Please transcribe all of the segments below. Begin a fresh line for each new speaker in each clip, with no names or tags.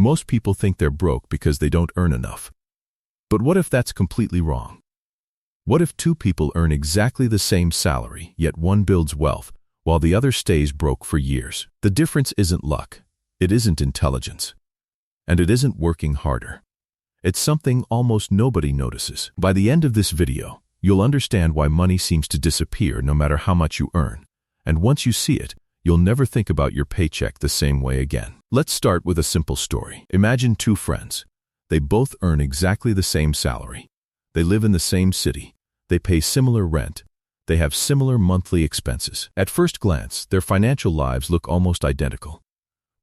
Most people think they're broke because they don't earn enough. But what if that's completely wrong? What if two people earn exactly the same salary, yet one builds wealth, while the other stays broke for years? The difference isn't luck, it isn't intelligence, and it isn't working harder. It's something almost nobody notices. By the end of this video, you'll understand why money seems to disappear no matter how much you earn. And once you see it, you'll never think about your paycheck the same way again. Let's start with a simple story. Imagine two friends. They both earn exactly the same salary. They live in the same city. They pay similar rent. They have similar monthly expenses. At first glance, their financial lives look almost identical.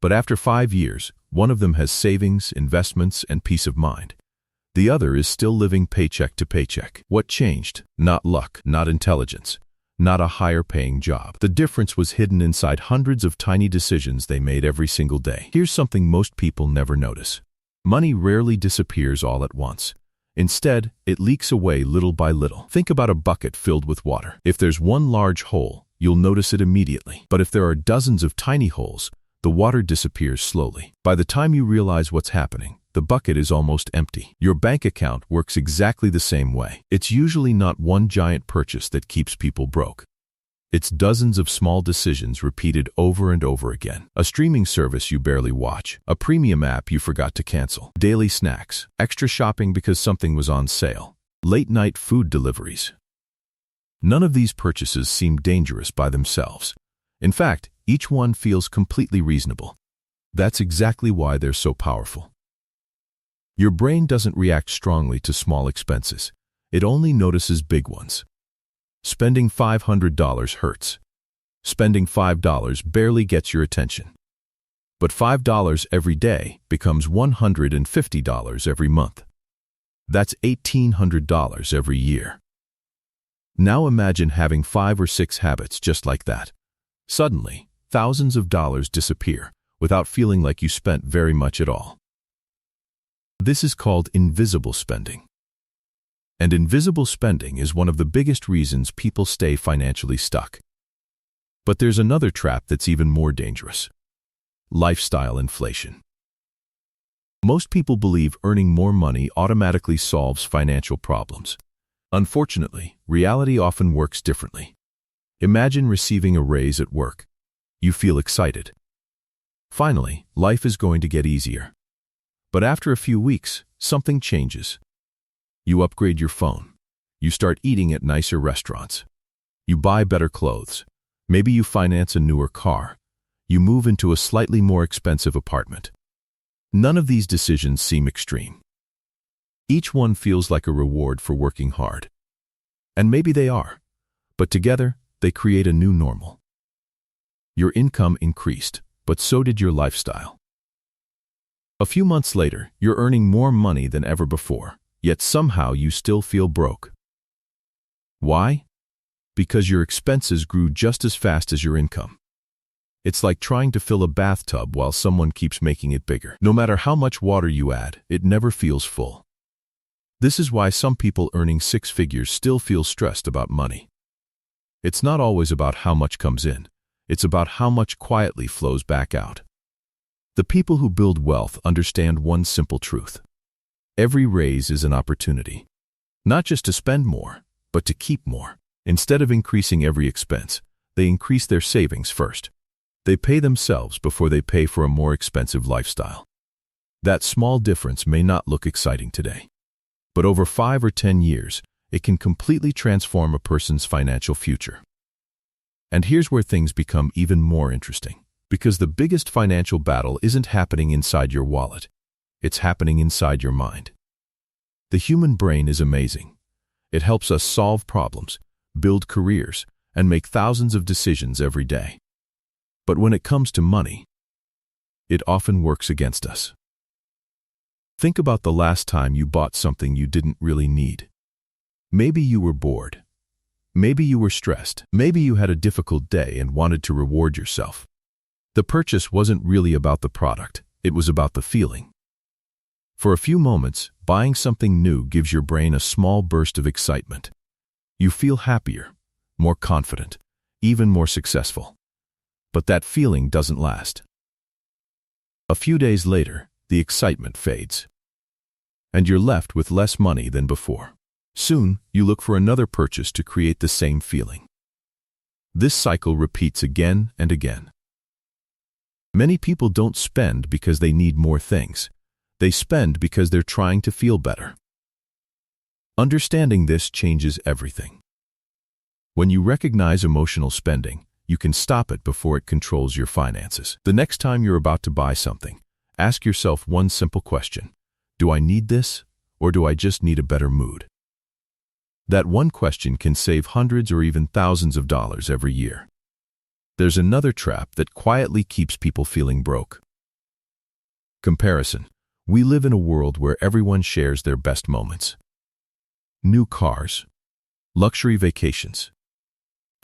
But after 5 years, one of them has savings, investments, and peace of mind. The other is still living paycheck to paycheck. What changed? Not luck, not intelligence, not a higher-paying job. The difference was hidden inside hundreds of tiny decisions they made every single day. Here's something most people never notice. Money rarely disappears all at once. Instead, it leaks away little by little. Think about a bucket filled with water. If there's one large hole, you'll notice it immediately. But if there are dozens of tiny holes, the water disappears slowly. By the time you realize what's happening, the bucket is almost empty. Your bank account works exactly the same way. It's usually not one giant purchase that keeps people broke. It's dozens of small decisions repeated over and over again. A streaming service you barely watch, a premium app you forgot to cancel, daily snacks, extra shopping because something was on sale, late-night food deliveries. None of these purchases seem dangerous by themselves. In fact, each one feels completely reasonable. That's exactly why they're so powerful. Your brain doesn't react strongly to small expenses. It only notices big ones. Spending $500 hurts. Spending $5 barely gets your attention. But $5 every day becomes $150 every month. That's $1,800 every year. Now imagine having 5 or 6 habits just like that. Suddenly, thousands of dollars disappear without feeling like you spent very much at all. This is called invisible spending. And invisible spending is one of the biggest reasons people stay financially stuck. But there's another trap that's even more dangerous: lifestyle inflation. Most people believe earning more money automatically solves financial problems. Unfortunately, reality often works differently. Imagine receiving a raise at work. You feel excited. Finally, life is going to get easier. But after a few weeks, something changes. You upgrade your phone. You start eating at nicer restaurants. You buy better clothes. Maybe you finance a newer car. You move into a slightly more expensive apartment. None of these decisions seem extreme. Each one feels like a reward for working hard. And maybe they are. But together, they create a new normal. Your income increased, but so did your lifestyle. A few months later, you're earning more money than ever before, yet somehow you still feel broke. Why? Because your expenses grew just as fast as your income. It's like trying to fill a bathtub while someone keeps making it bigger. No matter how much water you add, it never feels full. This is why some people earning 6 figures still feel stressed about money. It's not always about how much comes in. It's about how much quietly flows back out. The people who build wealth understand one simple truth. Every raise is an opportunity. Not just to spend more, but to keep more. Instead of increasing every expense, they increase their savings first. They pay themselves before they pay for a more expensive lifestyle. That small difference may not look exciting today. But over 5 or 10 years, it can completely transform a person's financial future. And here's where things become even more interesting. Because the biggest financial battle isn't happening inside your wallet. It's happening inside your mind. The human brain is amazing. It helps us solve problems, build careers, and make thousands of decisions every day. But when it comes to money, it often works against us. Think about the last time you bought something you didn't really need. Maybe you were bored. Maybe you were stressed. Maybe you had a difficult day and wanted to reward yourself. The purchase wasn't really about the product, it was about the feeling. For a few moments, buying something new gives your brain a small burst of excitement. You feel happier, more confident, even more successful. But that feeling doesn't last. A few days later, the excitement fades. And you're left with less money than before. Soon, you look for another purchase to create the same feeling. This cycle repeats again and again. Many people don't spend because they need more things. They spend because they're trying to feel better. Understanding this changes everything. When you recognize emotional spending, you can stop it before it controls your finances. The next time you're about to buy something, ask yourself one simple question. Do I need this, or do I just need a better mood? That one question can save hundreds or even thousands of dollars every year. There's another trap that quietly keeps people feeling broke. Comparison. We live in a world where everyone shares their best moments. New cars, luxury vacations,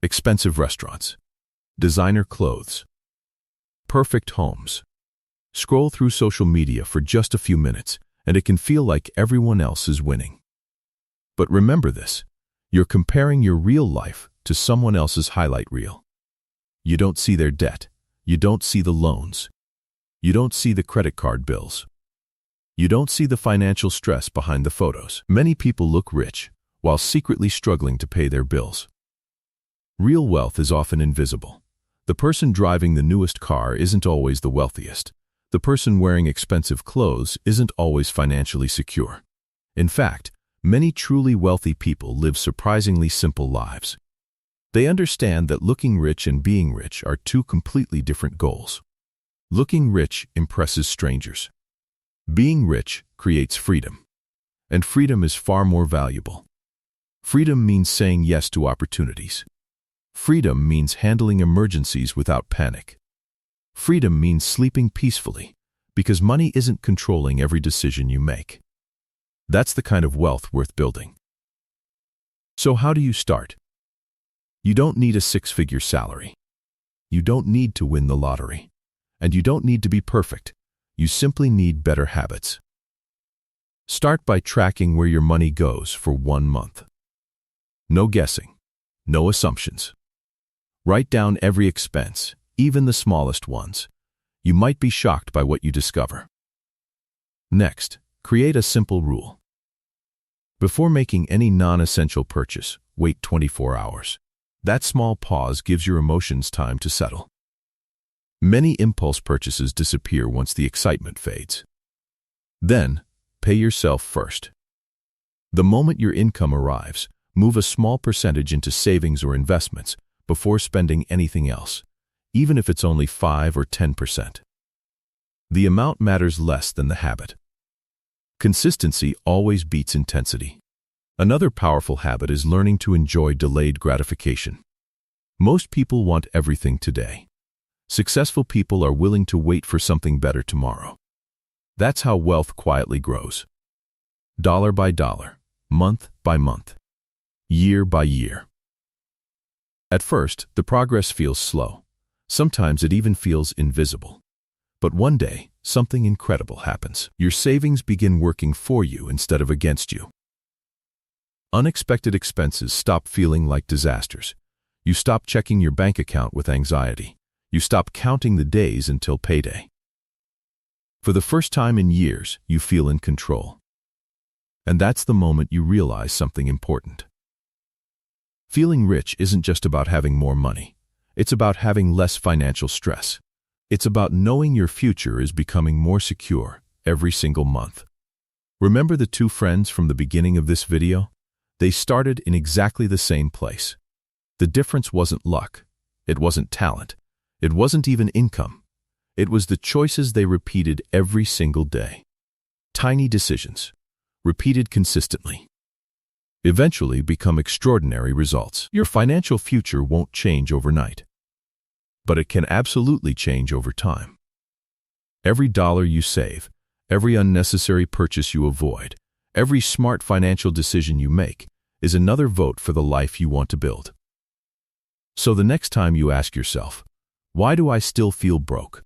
expensive restaurants, designer clothes, perfect homes. Scroll through social media for just a few minutes, and it can feel like everyone else is winning. But remember this, you're comparing your real life to someone else's highlight reel. You don't see their debt. You don't see the loans. You don't see the credit card bills. You don't see the financial stress behind the photos. Many people look rich while secretly struggling to pay their bills. Real wealth is often invisible. The person driving the newest car isn't always the wealthiest. The person wearing expensive clothes isn't always financially secure. In fact, many truly wealthy people live surprisingly simple lives. They understand that looking rich and being rich are two completely different goals. Looking rich impresses strangers. Being rich creates freedom. And freedom is far more valuable. Freedom means saying yes to opportunities. Freedom means handling emergencies without panic. Freedom means sleeping peacefully, because money isn't controlling every decision you make. That's the kind of wealth worth building. So how do you start? You don't need a six-figure salary. You don't need to win the lottery. And you don't need to be perfect. You simply need better habits. Start by tracking where your money goes for 1 month. No guessing. No assumptions. Write down every expense, even the smallest ones. You might be shocked by what you discover. Next, create a simple rule. Before making any non-essential purchase, wait 24 hours. That small pause gives your emotions time to settle. Many impulse purchases disappear once the excitement fades. Then, pay yourself first. The moment your income arrives, move a small percentage into savings or investments before spending anything else, even if it's only 5 or 10%. The amount matters less than the habit. Consistency always beats intensity. Another powerful habit is learning to enjoy delayed gratification. Most people want everything today. Successful people are willing to wait for something better tomorrow. That's how wealth quietly grows. Dollar by dollar, month by month, year by year. At first, the progress feels slow. Sometimes it even feels invisible. But one day, something incredible happens. Your savings begin working for you instead of against you. Unexpected expenses stop feeling like disasters. You stop checking your bank account with anxiety. You stop counting the days until payday. For the first time in years, you feel in control. And that's the moment you realize something important. Feeling rich isn't just about having more money. It's about having less financial stress. It's about knowing your future is becoming more secure every single month. Remember the two friends from the beginning of this video? They started in exactly the same place. The difference wasn't luck. It wasn't talent. It wasn't even income. It was the choices they repeated every single day. Tiny decisions, repeated consistently, eventually become extraordinary results. Your financial future won't change overnight, but it can absolutely change over time. Every dollar you save, every unnecessary purchase you avoid, every smart financial decision you make is another vote for the life you want to build. So the next time you ask yourself, why do I still feel broke?